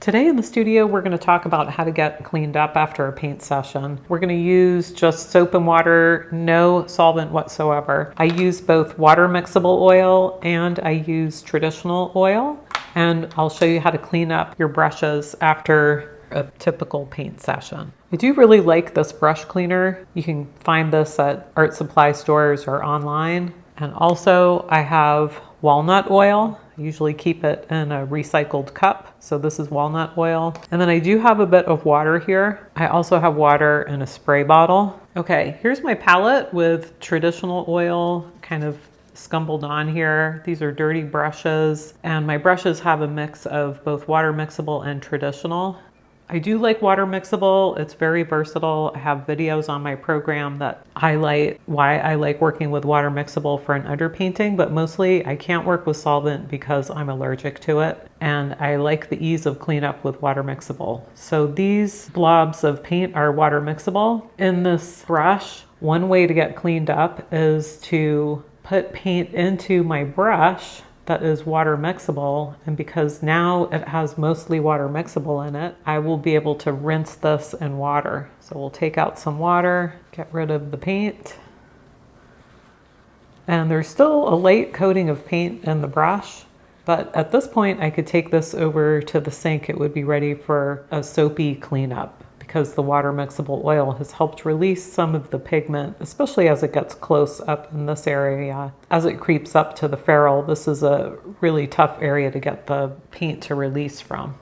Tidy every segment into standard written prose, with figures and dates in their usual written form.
Today in the studio, we're going to talk about how to get cleaned up after a paint session. We're going to use just soap and water, no solvent whatsoever. I use both water mixable oil and I use traditional oil. And I'll show you how to clean up your brushes after a typical paint session. I do really like this brush cleaner. You can find this at art supply stores or online. And also I have walnut oil. I usually keep it in a recycled cup. So this is walnut oil. And then I do have a bit of water here. I also have water in a spray bottle. Okay, here's my palette with traditional oil kind of scumbled on here. These are dirty brushes, and my brushes have a mix of both water mixable and traditional. I do like water mixable. It's very versatile. I have videos on my program that highlight why I like working with water mixable for an underpainting, but mostly I can't work with solvent because I'm allergic to it, and I like the ease of cleanup with water mixable. So these blobs of paint are water mixable. In this brush, one way to get cleaned up is to put paint into my brush that is water mixable, and because now it has mostly water mixable in it, I will be able to rinse this in water. So we'll take out some water, get rid of the paint, and there's still a light coating of paint in the brush, but at this point I could take this over to the sink. It would be ready for a soapy cleanup because the water mixable oil has helped release some of the pigment, especially as it gets close up in this area. As it creeps up to the ferrule, this is a really tough area to get the paint to release from.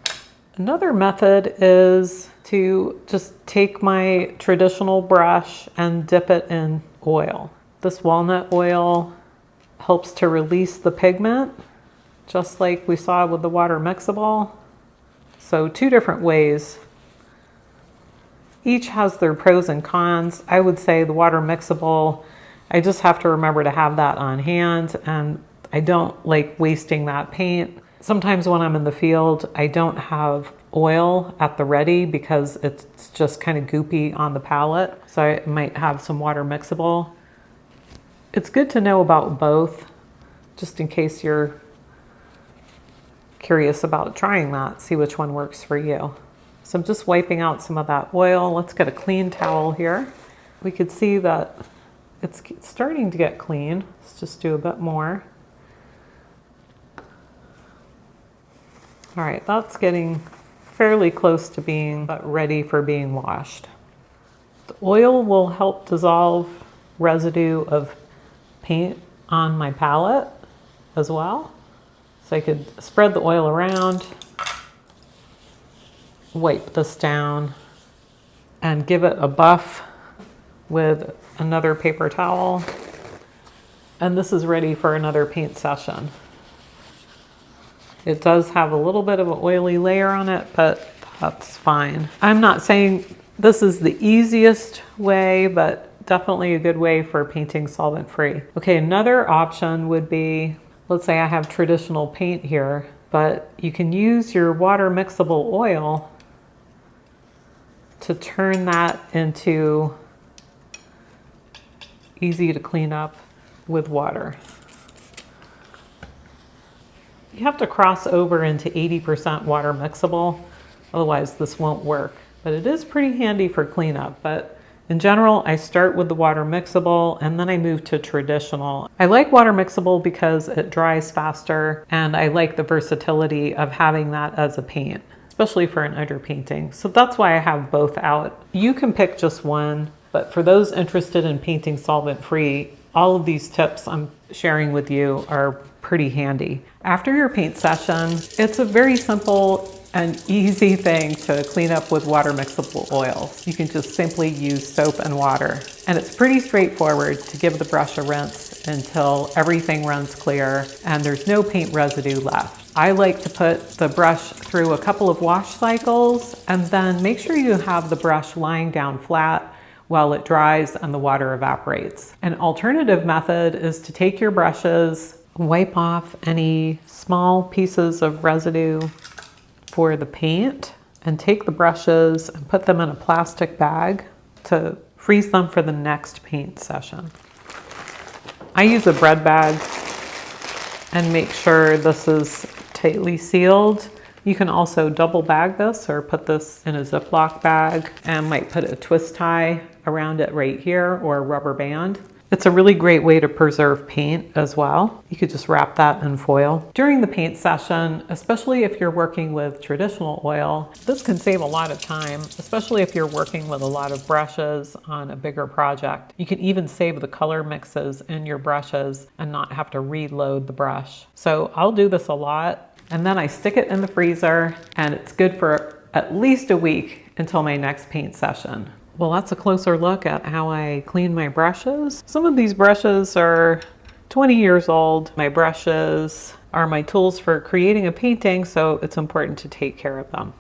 Another method is to just take my traditional brush and dip it in oil. This walnut oil helps to release the pigment, just like we saw with the water mixable. So two different ways. Each has their pros and cons. I would say the water mixable, I just have to remember to have that on hand, and I don't like wasting that paint. Sometimes when I'm in the field, I don't have oil at the ready because it's just kind of goopy on the palette. So I might have some water mixable. It's good to know about both, just in case you're curious about trying that, see which one works for you. So I'm just wiping out some of that oil. Let's get a clean towel here. We could see that it's starting to get clean. Let's just do a bit more. All right, that's getting fairly close to being ready for being washed. The oil will help dissolve residue of paint on my palette as well. So I could spread the oil around, wipe this down, and give it a buff with another paper towel. And this is ready for another paint session. It does have a little bit of an oily layer on it, but that's fine. I'm not saying this is the easiest way, but definitely a good way for painting solvent-free. Okay, another option would be, let's say I have traditional paint here, but you can use your water mixable oil to turn that into easy to clean up with water. You have to cross over into 80% water mixable, otherwise this won't work. But it is pretty handy for cleanup. But in general, I start with the water mixable and then I move to traditional. I like water mixable because it dries faster, and I like the versatility of having that as a paint, especially for an underpainting. So that's why I have both out. You can pick just one, but for those interested in painting solvent-free, all of these tips I'm sharing with you are pretty handy. After your paint session, it's a very simple and easy thing to clean up with water mixable oils. You can just simply use soap and water. And it's pretty straightforward to give the brush a rinse until everything runs clear and there's no paint residue left. I like to put the brush through a couple of wash cycles and then make sure you have the brush lying down flat while it dries and the water evaporates. An alternative method is to take your brushes, wipe off any small pieces of residue for the paint, and take the brushes and put them in a plastic bag to freeze them for the next paint session. I use a bread bag and make sure this is tightly sealed. You can also double bag this or put this in a Ziploc bag and might put a twist tie around it right here or a rubber band. It's a really great way to preserve paint as well. You could just wrap that in foil. During the paint session, especially if you're working with traditional oil, this can save a lot of time, especially if you're working with a lot of brushes on a bigger project. You can even save the color mixes in your brushes and not have to reload the brush. So I'll do this a lot, and then I stick it in the freezer, and it's good for at least a week until my next paint session. Well, that's a closer look at how I clean my brushes. Some of these brushes are 20 years old. My brushes are my tools for creating a painting, so it's important to take care of them.